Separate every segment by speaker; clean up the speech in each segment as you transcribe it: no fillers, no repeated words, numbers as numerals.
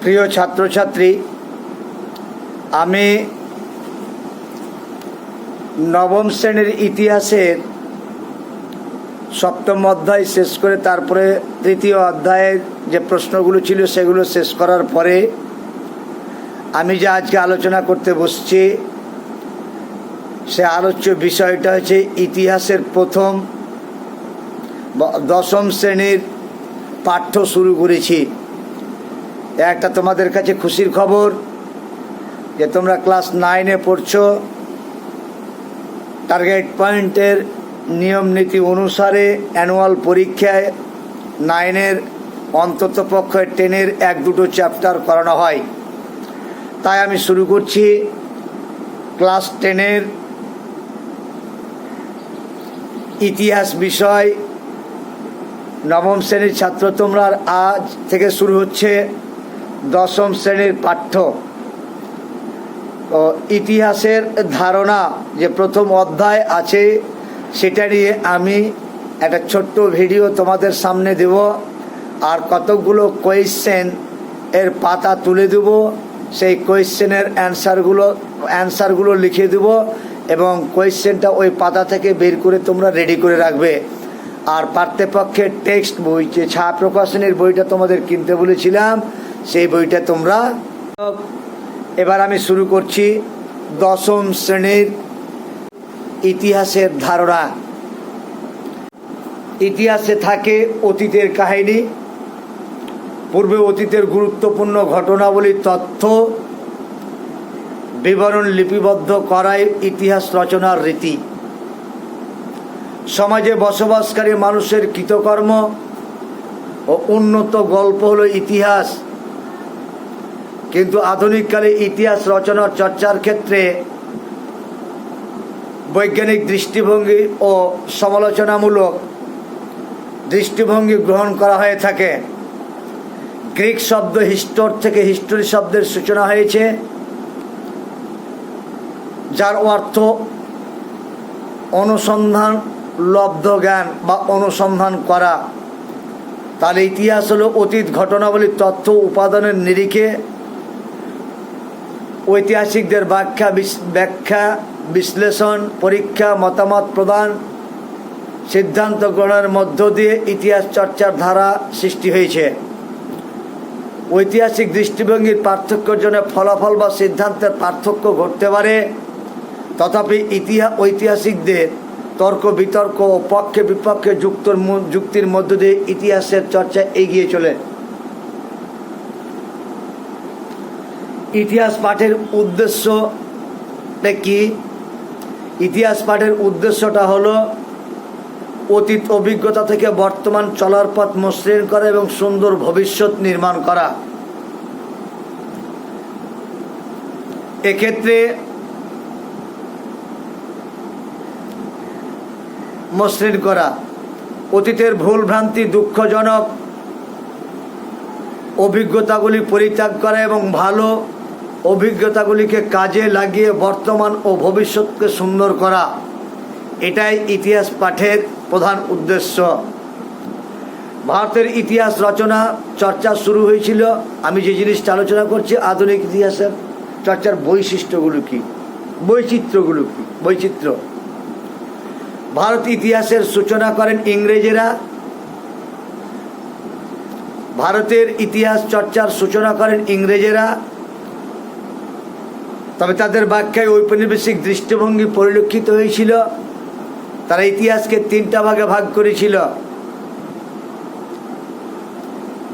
Speaker 1: প্রিয় ছাত্রছাত্রী, আমি নবম শ্রেণীর ইতিহাসের সপ্তম অধ্যায় শেষ করে তারপরে তৃতীয় অধ্যায়ের যে প্রশ্নগুলো ছিল সেগুলো শেষ করার পরে আমি যে আজকে আলোচনা করতে বসছি সে আলোচ্য বিষয়টা হচ্ছে ইতিহাসের প্রথম দশম শ্রেণীর পাঠ্য শুরু করেছি। একটা তোমাদের কাছে খুশির খবর যে তোমরা ক্লাস 9-এ পড়ছো। টার্গেট পয়েন্টের নিয়ম নীতি অনুসারে অ্যানুয়াল পরীক্ষায় 9-এর অন্ততপক্ষে 10-এর 1-2 চ্যাপ্টার করানো হয়। তাই আমি শুরু করছি ক্লাস 10-এর ইতিহাস বিষয়। নবম শ্রেণীর ছাত্র তোমরা, আজ থেকে শুরু হচ্ছে দশম শ্রেণীর পাঠ্য। ইতিহাসের ধারণা যে প্রথম অধ্যায় আছে সেটা নিয়ে আমি একটা ছোট্ট ভিডিও তোমাদের সামনে দেব, আর কতকগুলো কোয়েশ্চেন এর পাতা তুলে দেব। সেই কোয়েশ্চেনের অ্যান্সারগুলো লিখে দেব এবং কোয়েশ্চেনটা ওই পাতা থেকে বের করে তোমরা রেডি করে রাখবে। আর পাঠ্যপক্ষের টেক্সট বই, যে ছায়া প্রকাশনীর বইটা তোমাদের কিনতে বলেছিলাম, সেই বইটা তোমরা। এবার আমি শুরু করছি দশম শ্রেণীর ইতিহাসের ধারণা। ইতিহাসে থাকে অতীতের কাহিনী, পূর্বে অতীতের গুরুত্বপূর্ণ ঘটনাবলী তথ্য বিবরণ লিপিবদ্ধ করাই ইতিহাস রচনার রীতি। সমাজে বসবাসকারী মানুষের কৃতকর্ম ও উন্নত গল্প হলো ইতিহাস। কিন্তু আধুনিককালে ইতিহাস রচনার চর্চার ক্ষেত্রে বৈজ্ঞানিক দৃষ্টিভঙ্গি ও সমালোচনামূলক দৃষ্টিভঙ্গি গ্রহণ করা হয়ে থাকে। গ্রিক শব্দ হিস্টোর থেকে হিস্টোরি শব্দের সূচনা হয়েছে, যার অর্থ অনুসন্ধান লব্ধ জ্ঞান বা অনুসন্ধান করা। তাহলে ইতিহাস হলো অতীত ঘটনাবলীর তথ্য উপাদানের নিরিখে ঐতিহাসিকদের ব্যাখ্যা বিশ্লেষণ, পরীক্ষা, মতামত প্রদান, সিদ্ধান্ত গ্রহণের মধ্য দিয়ে ইতিহাস চর্চার ধারা সৃষ্টি হয়েছে। ঐতিহাসিক দৃষ্টিভঙ্গির পার্থক্যের জন্য ফলাফল বা সিদ্ধান্তের পার্থক্য ঘটতে পারে, তথাপি ঐতিহাসিকদের তর্ক বিতর্ক ও পক্ষে বিপক্ষে যুক্তির মধ্য দিয়ে ইতিহাসের চর্চা এগিয়ে চলে। ইতিহাস পাঠের উদ্দেশ্যটা কি? ইতিহাস পাঠের উদ্দেশ্যটা হলো অতীত অভিজ্ঞতা থেকে বর্তমান চলার পথ মসৃণ করা এবং সুন্দর ভবিষ্যৎ নির্মাণ করা। এক্ষেত্রে মসৃণ করা, অতীতের ভুল ভ্রান্তি, দুঃখজনক অভিজ্ঞতাগুলি পরিত্যাগ করা এবং ভালো অভিজ্ঞতাগুলিকে কাজে লাগিয়ে বর্তমান ও ভবিষ্যৎকে সুন্দর করা, এটাই ইতিহাস পাঠের প্রধান উদ্দেশ্য। ভারতের ইতিহাস রচনা চর্চা শুরু হয়েছিল, আমি যে জিনিসটা আলোচনা করছি, আধুনিক ইতিহাসের চর্চার বৈশিষ্ট্যগুলো কী, বৈচিত্র্যগুলো কী। বৈচিত্র্য, ভারত ইতিহাসের সূচনা করেন ইংরেজেরা। ভারতের ইতিহাস চর্চার সূচনা করেন ইংরেজেরা, তবে তাদের ব্যাখ্যায় ঔপনিবেশিক দৃষ্টিভঙ্গি পরিলক্ষিত হয়েছিল। তারা ইতিহাসকে 3টা ভাগে ভাগ করেছিল।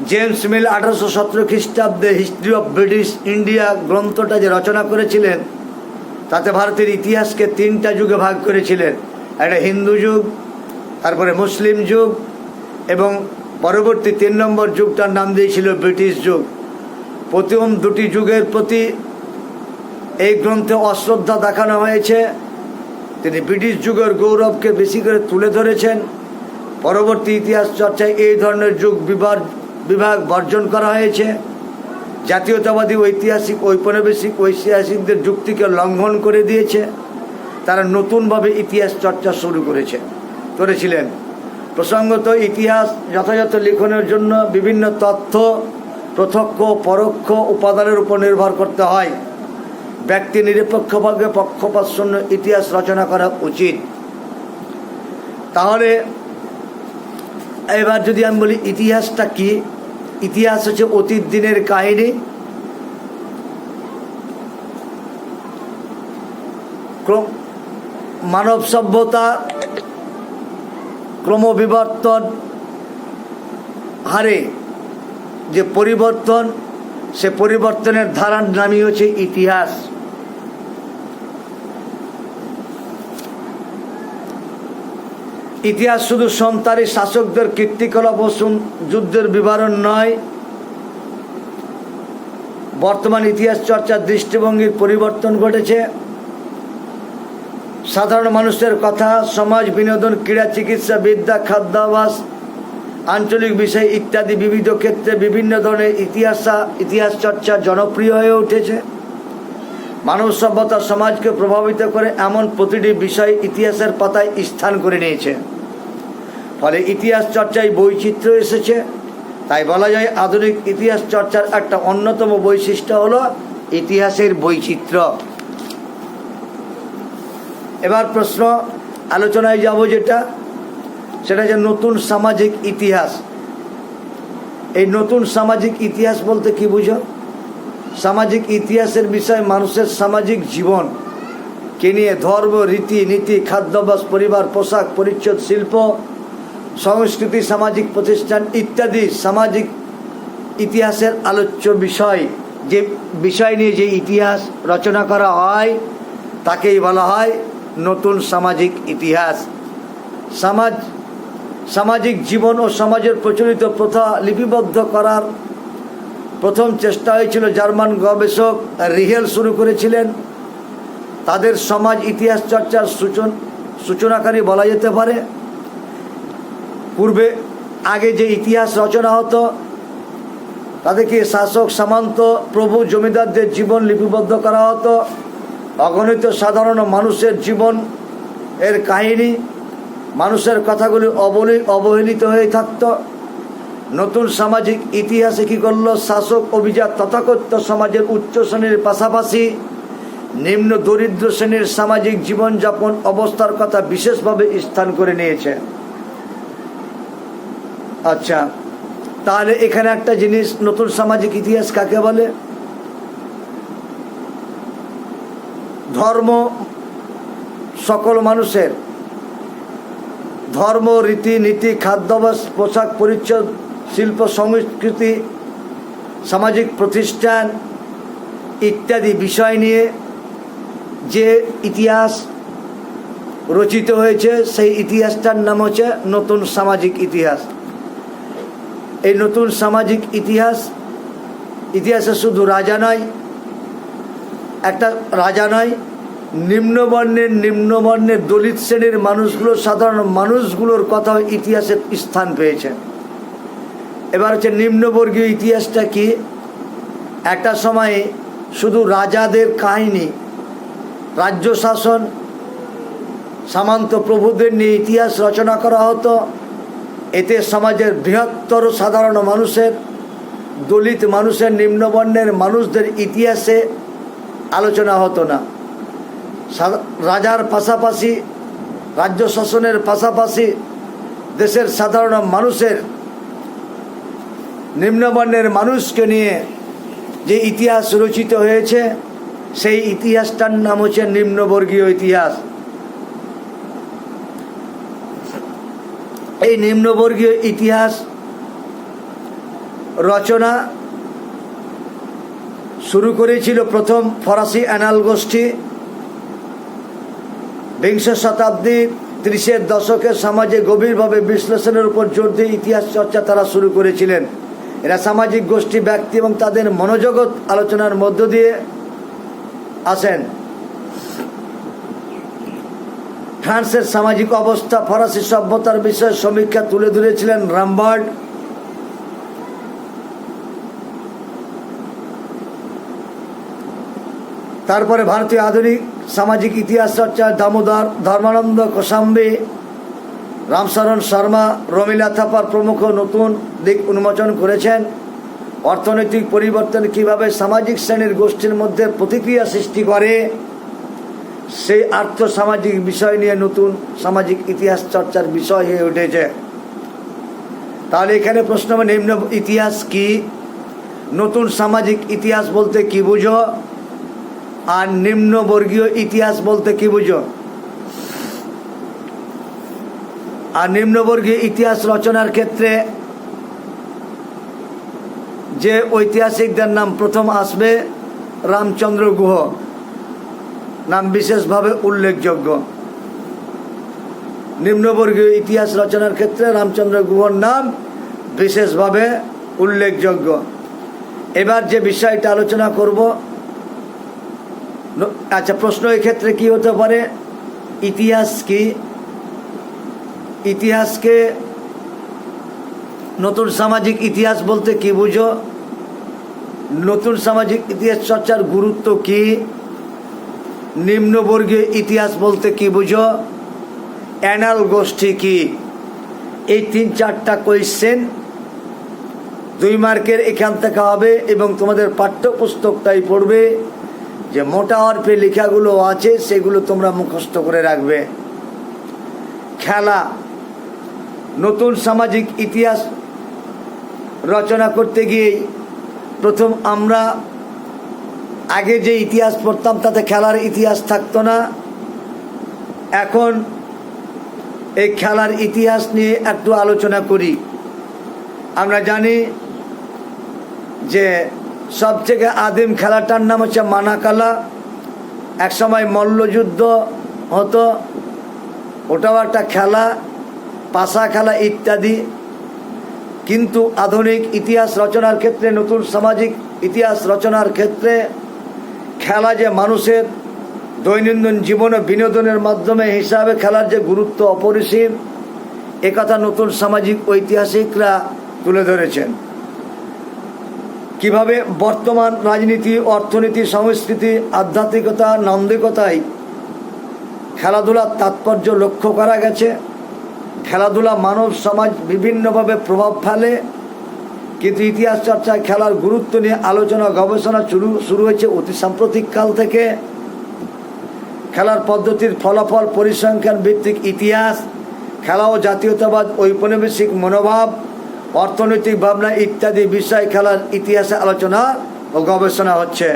Speaker 1: জেমস মিল 1817 খ্রিস্টাব্দে হিস্ট্রি অফ ব্রিটিশ ইন্ডিয়া গ্রন্থটা যে রচনা করেছিলেন, তাতে ভারতের ইতিহাসকে 3টা যুগে ভাগ করেছিলেন। একটা হিন্দু যুগ, তারপরে মুসলিম যুগ এবং পরবর্তী 3 নম্বর যুগটার নাম দিয়েছিল ব্রিটিশ যুগ। প্রথম 2টি যুগের প্রতি এই গ্রন্থে অশ্রদ্ধা দেখানো হয়েছে। তিনি ব্রিটিশ যুগের গৌরবকে বেশি করে তুলে ধরেছেন। পরবর্তী ইতিহাস চর্চায় এই ধরনের যুগ বিভাগ বর্জন করা হয়েছে। জাতীয়তাবাদী ঐতিহাসিক ঔপনিবেশিক ঐতিহাসিকদের যুক্তিকে লঙ্ঘন করে দিয়েছে। তারা নতুনভাবে ইতিহাস চর্চা শুরু করেছিলেন। প্রসঙ্গত ইতিহাস যথাযথ লিখনের জন্য বিভিন্ন তথ্য প্রত্যক্ষ পরোক্ষ উপাদানের উপর নির্ভর করতে হয়। ব্যক্তি নিরপেক্ষভাবে পক্ষপাতশূন্য ইতিহাস রচনা করা উচিত। তাহলে এবার যদি আমি বলি ইতিহাসটা কি, ইতিহাস হচ্ছে অতীত দিনের কাহিনী, মানব সভ্যতা ক্রমবিবর্তন হারে যে পরিবর্তন, সে পরিবর্তনের ধারার নামই হচ্ছে ইতিহাস। ইতিহাস শুধু সন্তানী শাসকদের কীর্তিকলাপ ও যুদ্ধের বিবরণ নয়, বর্তমান ইতিহাস চর্চার দৃষ্টিভঙ্গির পরিবর্তন ঘটেছে। সাধারণ মানুষের কথা, সমাজ, বিনোদন, ক্রীড়া, চিকিৎসা, বিদ্যা, খাদ্যাভ্যাস, আঞ্চলিক বিষয় ইত্যাদি বিবিধ ক্ষেত্রে বিভিন্ন ধরনের ইতিহাস চর্চা জনপ্রিয় হয়ে উঠেছে। মানব সভ্যতা সমাজকে প্রভাবিত করে এমন প্রতিটি বিষয় ইতিহাসের পাতায় স্থান করে নিয়েছে। ফলে ইতিহাস চর্চায় বৈচিত্র্য এসেছে। তাই বলা যায় আধুনিক ইতিহাস চর্চার একটা অন্যতম বৈশিষ্ট্য হলো ইতিহাসের বৈচিত্র্য। এবার প্রশ্ন আলোচনায় যাব যেটা, সেটা যে নতুন সামাজিক ইতিহাস। এই নতুন সামাজিক ইতিহাস বলতে কি বুঝো? সামাজিক ইতিহাসের বিষয় মানুষের সামাজিক জীবন কে নিয়ে ধর্ম, রীতি নীতি, খাদ্যাভ্যাস, পরিবার, পোশাক, পরিচ্ছদ, শিল্প, সংস্কৃতি, সামাজিক প্রতিষ্ঠান ইত্যাদি সামাজিক ইতিহাসের আলোচ্য বিষয়। যে বিষয় নিয়ে যে ইতিহাস রচনা করা হয় তাকেই বলা হয় নতুন সামাজিক ইতিহাস। সামাজিক জীবন ও সমাজের প্রচলিত প্রথা লিপিবদ্ধ করার প্রথম চেষ্টা হয়েছিল জার্মান গবেষক রিহেল শুরু করেছিলেন। তাদের সমাজ ইতিহাস চর্চার সূচনাকারী বলা যেতে পারে। পূর্বে আগে যে ইতিহাস রচনা হতো তাদেরকে শাসক, সামন্ত, প্রভু, জমিদারদের জীবন লিপিবদ্ধ করা হতো। অগণিত সাধারণ মানুষের জীবন এর কাহিনী, মানুষের কথাগুলি অবহেলিত হয়ে থাকত। নতুন সামাজিক ইতিহাসে কী করল? শাসক, অভিজাত, তথাকথিত সমাজের উচ্চ শ্রেণীর পাশাপাশি নিম্ন দরিদ্র শ্রেণীর সামাজিক জীবনযাপন অবস্থার কথা বিশেষভাবে স্থান করে নিয়েছে। আচ্ছা, তাহলে এখানে একটা জিনিস, নতুন সামাজিক ইতিহাস কাকে বলে? ধর্ম, সকল মানুষের ধর্ম, রীতি নীতি, খাদ্যাভ্যাস, পোশাক, পরিচ্ছদ, শিল্প, সংস্কৃতি, সামাজিক প্রতিষ্ঠান ইত্যাদি বিষয় নিয়ে যে ইতিহাস রচিত হয়েছে সেই ইতিহাসটার নাম হচ্ছে নতুন সামাজিক ইতিহাস। এই নতুন সামাজিক ইতিহাসে শুধু রাজা নয়, একটা রাজা নয়, নিম্নবর্ণের দলিত শ্রেণীর মানুষগুলো, সাধারণ মানুষগুলোর কথাও ইতিহাসে স্থান পেয়েছে। এবার হচ্ছে নিম্নবর্গীয় ইতিহাসটা কি? একটা সময়ে শুধু রাজাদের কাহিনী, রাজ্য শাসন, সামন্ত প্রভুদের নিয়ে ইতিহাস রচনা করা হতো। এতে সমাজের বৃহত্তর সাধারণ মানুষের, দলিত মানুষের, নিম্নবর্ণের মানুষদের ইতিহাসে আলোচনা হতো না। রাজার পাশাপাশি, রাজ্য শাসনের পাশাপাশি দেশের সাধারণ মানুষের, নিম্নবর্ণের মানুষকে নিয়ে যে ইতিহাস রচিত হয়েছে সেই ইতিহাসটার নাম হচ্ছে নিম্নবর্গীয় ইতিহাস। এই নিম্নবর্গীয় ইতিহাস রচনা শুরু করেছিল প্রথম ফরাসি অ্যানাল গোষ্ঠী। বিংশ শতাব্দীর 30-এর দশকে সমাজে গভীরভাবে বিশ্লেষণের উপর জোর দিয়ে ইতিহাস চর্চা তারা শুরু করেছিলেন। এরা সামাজিক গোষ্ঠী, ব্যক্তি এবং তাদের মনোজগৎ আলোচনার মধ্য দিয়ে আসেন। ফ্রান্সের সামাজিক অবস্থা, ফরাসি সভ্যতার বিষয়ে সমীক্ষা তুলে ধরেছিলেন রামবার্ড। তারপরে ভারতীয় আধুনিক সামাজিক ইতিহাস চর্চা দামোদর, ধর্মানন্দ কোসাম্বী, রামচরণ শর্মা, রমিলা থাপার প্রমুখ নতুন দিক উন্মোচন করেছেন। অর্থনৈতিক পরিবর্তন কিভাবে সামাজিক শ্রেণীর গোষ্ঠীর মধ্যে প্রতিক্রিয়া সৃষ্টি করে, সেই আর্থসামাজিক বিষয় নিয়ে নতুন সামাজিক ইতিহাস চর্চার বিষয় হয়ে উঠেছে। তাহলে এখানে প্রশ্ন হবে, নিম্ন ইতিহাস কি, নতুন সামাজিক ইতিহাস বলতে কি বুঝো, আর নিম্নবর্গীয় ইতিহাস বলতে কি বুঝো। আর নিম্নবর্গীয় ইতিহাস রচনার ক্ষেত্রে যে ঐতিহাসিকদের নাম প্রথম আসবে, রামচন্দ্র গুহ নাম বিশেষভাবে উল্লেখযোগ্য। নিম্নবর্গীয় ইতিহাস রচনার ক্ষেত্রে রামচন্দ্র গুহর নাম বিশেষভাবে উল্লেখযোগ্য। এবার যে বিষয়টা আলোচনা করব, আচ্ছা প্রশ্ন এক্ষেত্রে কি হতে পারে, ইতিহাস কি, ইতিহাসকে নতুন সামাজিক ইতিহাস বলতে কি বুঝো, নতুন সামাজিক ইতিহাস চর্চার গুরুত্ব কি, নিম্নবর্গীয় ইতিহাস বলতে কি বুঝো, অ্যানাল গোষ্ঠী কি। এই 3-4টা কোয়েশ্চেন 2 মার্কের এখান থেকে হবে এবং তোমাদের পাঠ্যপুস্তকটাই পড়বে, যে মোটা অর্থে লেখাগুলো আছে সেগুলো তোমরা মুখস্থ করে রাখবে। খেলা, নতুন সামাজিক ইতিহাস রচনা করতে গিয়ে প্রথম আমরা আগে যে ইতিহাস পড়তাম তাতে খেলার ইতিহাস থাকতো না। এখন এই খেলার ইতিহাস নিয়ে একটু আলোচনা করি। আমরা জানি যে সবথেকে আদিম খেলাটার নাম হচ্ছে মানাকালা। একসময় মল্লযুদ্ধ হতো, ওটাও একটা খেলা, পাশা খেলা ইত্যাদি। কিন্তু আধুনিক ইতিহাস রচনার ক্ষেত্রে, নতুন সামাজিক ইতিহাস রচনার ক্ষেত্রে খেলা যে মানুষের দৈনন্দিন জীবনে বিনোদনের মাধ্যমে হিসাবে খেলার যে গুরুত্ব অপরিসীম, একথা নতুন সামাজিক ঐতিহাসিকরা তুলে ধরেছেন। কিভাবে বর্তমান রাজনীতি, অর্থনীতি, সংস্কৃতি, আধ্যাত্মিকতা, নান্দিকতায় খেলাধুলার তাৎপর্য লক্ষ্য করা গেছে। খেলাধুলা মানব সমাজ বিভিন্নভাবে প্রভাব ফেলে, কিন্তু ইতিহাস চর্চায় খেলার গুরুত্ব নিয়ে আলোচনা গবেষণা শুরু হয়েছে অতি সাম্প্রতিক কাল থেকে। খেলার পদ্ধতির ফলাফল, পরিসংখ্যান ভিত্তিক ইতিহাস, খেলা ও জাতীয়তাবাদ, ঔপনিবেশিক মনোভাব, অর্থনৈতিক ভাবনা ইত্যাদি বিষয় খেলার ইতিহাসে আলোচনা ও গবেষণা হচ্ছে।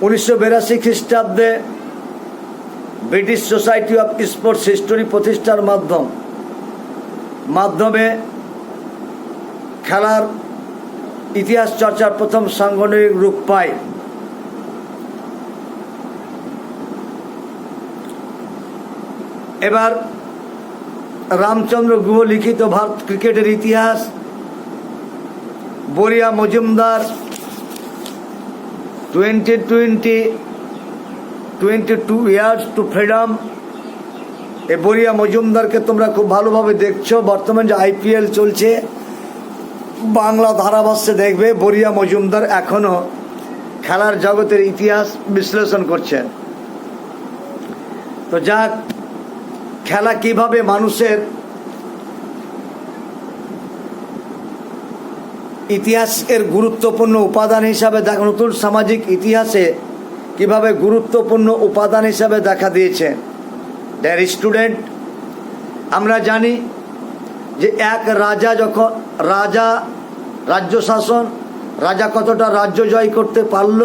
Speaker 1: 1982 খ্রিস্টাব্দে British society of sports history প্রতিষ্ঠার মাধ্যমে খেলার ইতিহাস চর্চার প্রথম সাংগঠনিক রূপ পায়। এবার রামচন্দ্র গুহ লিখিত ভারত ক্রিকেটের ইতিহাস, বরিয়া মজুমদার 22 ইয়ার্স টু ফ্রিডম। এই বরিয়া মজুমদারকে তোমরা খুব ভালোভাবে দেখছো। বর্তমান যে IPL চলছে বাংলা ধারাভাষ্যে দেখবে বরিয়া মজুমদার এখনো খেলার জগতের ইতিহাস বিশ্লেষণ করছেন। তো যাক, খেলা কিভাবে মানুষের ইতিহাসের গুরুত্বপূর্ণ উপাদান হিসাবে দেখা, নতুন সামাজিক ইতিহাসে কিভাবে গুরুত্বপূর্ণ উপাদান হিসাবে দেখা দিয়েছে। ডিয়ার স্টুডেন্ট, আমরা জানি যে এক রাজা যখন রাজ্য শাসন, রাজা কতটা রাজ্য জয় করতে পারল,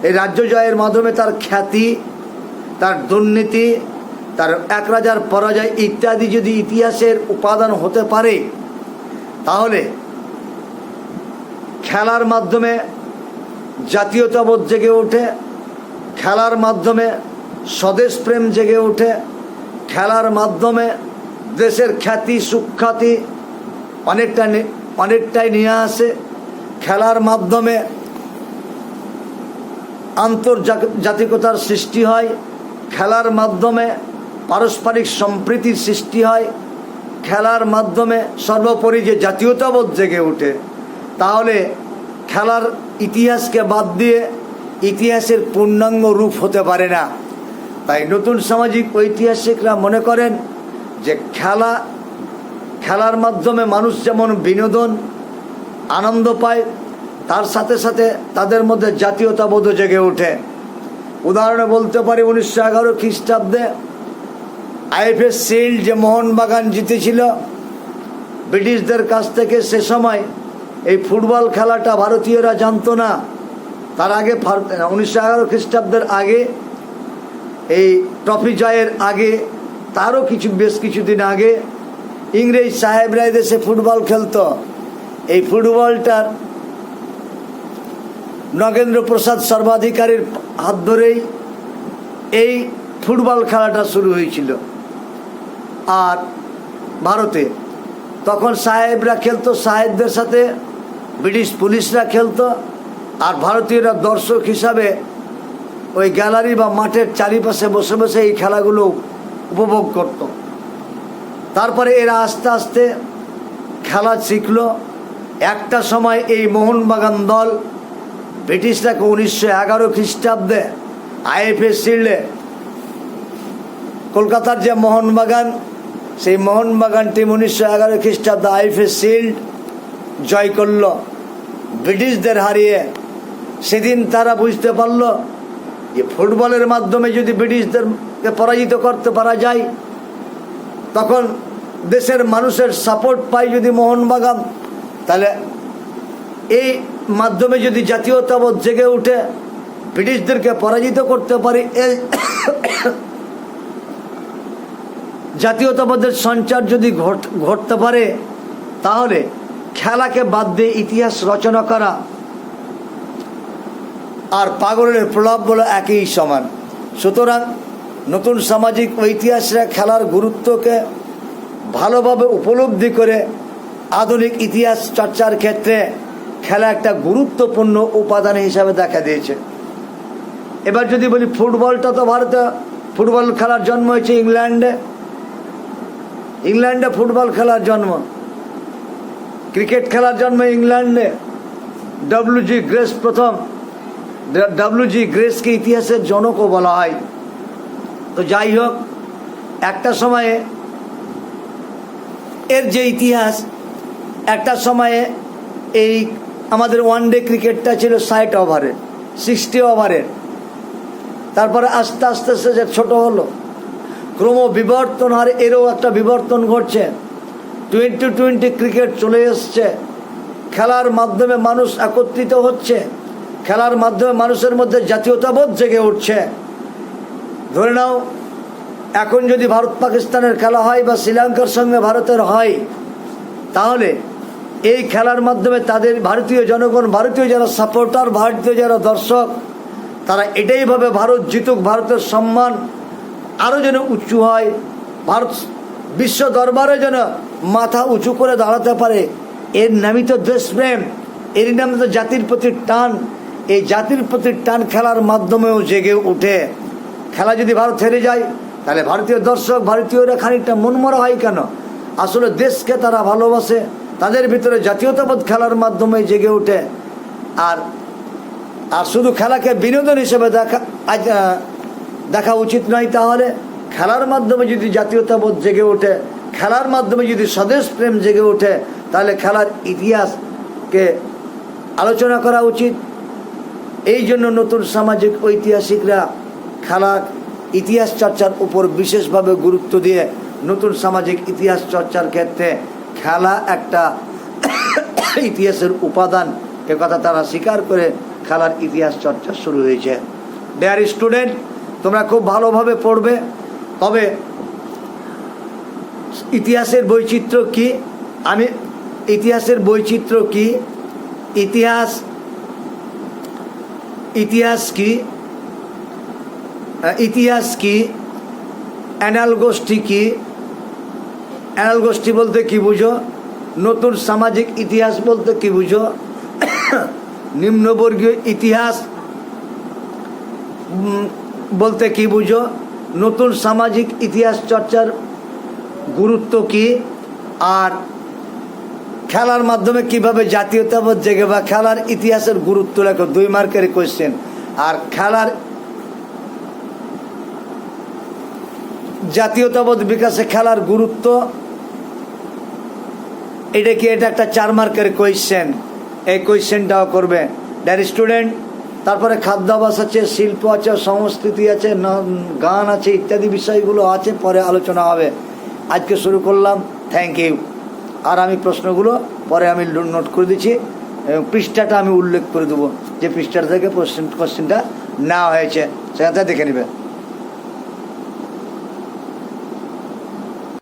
Speaker 1: এই রাজ্য জয়ের মাধ্যমে তার খ্যাতি, তার দুর্নীতি, তার এক রাজার পরাজয় ইত্যাদি যদি ইতিহাসের উপাদান হতে পারে, তাহলে খেলার মাধ্যমে জাতীয়তাবোধ জেগে ওঠে, খেলার মাধ্যমে স্বদেশপ্রেম জেগে ওঠে, খেলার মাধ্যমে দেশের খ্যাতি সুখ্যাতি অনেকটাই নিয়ে আসে। খেলার মাধ্যমে আন্তর্জাতিকতার সৃষ্টি হয়, খেলার মাধ্যমে পারস্পরিক সম্প্রীতির সৃষ্টি হয়, খেলার মাধ্যমে সর্বোপরি যে জাতীয়তাবোধ জেগে ওঠে। তাহলে খেলার ইতিহাসকে বাদ দিয়ে ইতিহাসের পূর্ণাঙ্গ রূপ হতে পারে না। তাই নতুন সামাজিক ঐতিহাসিকরা মনে করেন যে খেলা খেলার মাধ্যমে মানুষ যেমন বিনোদন আনন্দ পায়, তার সাথে সাথে তাদের মধ্যে জাতীয়তাবোধও জেগে ওঠে। উদাহরণে বলতে পারি 1911 খ্রিস্টাব্দে আইএফএ শিল্ড যে মোহনবাগান জিতেছিল ব্রিটিশদের কাছ থেকে, সে সময় এই ফুটবল খেলাটা ভারতীয়রা জানতো না। তার আগে 1911 খ্রিস্টাব্দের আগে, এই ট্রফি জয়ের আগে, তারও বেশ কিছুদিন আগে ইংরেজ সাহেবরা দেশে ফুটবল খেলতো। এই ফুটবলটার নগেন্দ্র প্রসাদ সর্বাধিকারীর হাত ধরেই এই ফুটবল খেলাটা শুরু হয়েছিল। আর ভারতে তখন সাহেবরা খেলতো, সাহেবদের সাথে ব্রিটিশ পুলিশরা খেলতো, আর ভারতীয়রা দর্শক হিসাবে ওই গ্যালারি বা মাঠের চারিপাশে বসে বসে এই খেলাগুলো উপভোগ করত। তারপরে এরা আস্তে আস্তে খেলা শিখলো। একটা সময় এই মোহনবাগান দল ব্রিটিশরাকে 1911 খ্রিস্টাব্দে আইএফএ শিল্ডে, কলকাতার যে মোহনবাগান, সেই মোহনবাগান টিম 1911 খ্রিস্টাব্দে আইএফএ শিল্ড জয় করল ব্রিটিশদের হারিয়ে। সেদিন তারা বুঝতে পারল যে ফুটবলের মাধ্যমে যদি ব্রিটিশদেরকে পরাজিত করতে পারা যায়, তখন দেশের মানুষের সাপোর্ট পায় যদি মোহনবাগান, তাহলে এই মাধ্যমে যদি জাতীয়তাবোধ জেগে উঠে ব্রিটিশদেরকে পরাজিত করতে পারি, এই জাতীয়তাবোধের সঞ্চার যদি ঘটতে পারে, তাহলে খেলাকে বাদ দিয়ে ইতিহাস রচনা করা আর পাগলের প্রলাপ বলে একই সমান। সুতরাং নতুন সামাজিক ঐতিহাসিকরা খেলার গুরুত্বকে ভালোভাবে উপলব্ধি করে আধুনিক ইতিহাস চর্চার ক্ষেত্রে খেলা একটা গুরুত্বপূর্ণ উপাদান হিসাবে দেখা দিয়েছে। এবার যদি বলি ফুটবলটা, তো ভারতে ফুটবল খেলার জন্ম হয়েছে ইংল্যান্ডে ফুটবল খেলার জন্ম। ক্রিকেট খেলার জন্ম ইংল্যান্ডে। WG গ্রেস প্রথম, WG গ্রেসকে ইতিহাসের জনকও বলা হয়। তো যাই হোক, একটা সময়ে এর যে ইতিহাস, একটা সময়ে এই আমাদের ওয়ানডে ক্রিকেটটা ছিল 60 ওভারের, 60 ওভারের। তারপরে আস্তে আস্তে সে ছোট হলো, ক্রম বিবর্তন হারে এরও একটা বিবর্তন ঘটছে। 2020 ক্রিকেট চলে এসছে। খেলার মাধ্যমে মানুষ একত্রিত হচ্ছে, খেলার মাধ্যমে মানুষের মধ্যে জাতীয়তাবোধ জেগে উঠছে। ধরে নাও, এখন যদি ভারত পাকিস্তানের খেলা হয় বা শ্রীলঙ্কার সঙ্গে ভারতের হয়, তাহলে এই খেলার মাধ্যমে তাদের ভারতীয় জনগণ, ভারতীয় যারা সাপোর্টার, ভারতীয় যারা দর্শক, তারা এটাই ভাবে ভারত জিতুক, ভারতের সম্মান আরও যেন উঁচু হয়, ভারত বিশ্ব দরবারে যেন মাথা উঁচু করে দাঁড়াতে পারে। এর নামই তো দেশপ্রেম, এর নামে তো জাতির প্রতি টান। এই জাতির প্রতি টান খেলার মাধ্যমেও জেগে উঠে। খেলা যদি ভারত হেরে যায়, তাহলে ভারতীয় দর্শক, ভারতীয়রা খানিকটা মনমরা হয় কেন? আসলে দেশকে তারা ভালোবাসে, তাদের ভিতরে জাতীয়তাবোধ খেলার মাধ্যমে জেগে ওঠে। আর শুধু খেলাকে বিনোদন হিসেবে দেখা উচিত নয়। তাহলে খেলার মাধ্যমে যদি জাতীয়তাবোধ জেগে ওঠে, খেলার মাধ্যমে যদি স্বদেশ প্রেম জেগে ওঠে, তাহলে খেলার ইতিহাসকে আলোচনা করা উচিত। এই জন্য নতুন সামাজিক ঐতিহাসিকরা খেলার ইতিহাস চর্চার উপর বিশেষভাবে গুরুত্ব দিয়ে নতুন সামাজিক ইতিহাস চর্চার ক্ষেত্রে খেলা একটা ইতিহাসের উপাদান, এ কথা তারা স্বীকার করে খেলার ইতিহাস চর্চা শুরু হয়েছে। ডিয়ার স্টুডেন্ট, তোমরা খুব ভালোভাবে পড়বে। তবে ইতিহাসের বৈচিত্র্য কি, আমি ইতিহাসের বৈচিত্র্য কি, ইতিহাস কি, অ্যানালগোষ্ঠী কি, অ্যানালগোষ্ঠী বলতে কি বুঝো, নতুন সামাজিক ইতিহাস বলতে কি বুঝো, নিম্নবর্গীয় ইতিহাস বলতে কি বুঝো, নতুন সামাজিক ইতিহাস চর্চার গুরুত্ব কি, আর খেলার মাধ্যমে কিভাবে জাতীয়তাবোধ জেগে বা খেলার ইতিহাসের গুরুত্ব লেখো। 2 মার্কের কোয়েশ্চেন। আর খেলার জাতীয়তাবোধ বিকাশে খেলার গুরুত্ব এটা একটা 4 মার্কের কোয়েশ্চেন, এই কোয়েশ্চেনটাও করবে ডিয়ার স্টুডেন্ট। তারপরে খাদ্যাভ্যাস আছে, শিল্প আছে, সংস্কৃতি আছে, গান আছে, ইত্যাদি বিষয়গুলো আছে, পরে আলোচনা হবে। আজকে শুরু করলাম, থ্যাংক ইউ। আর আমি প্রশ্নগুলো পরে আমি নোট করে দিচ্ছি এবং পৃষ্ঠাটা আমি উল্লেখ করে দেবো যে পৃষ্ঠাটা থেকে কোশ্চেনটা নেওয়া হয়েছে, সেখানটা দেখে নেবে।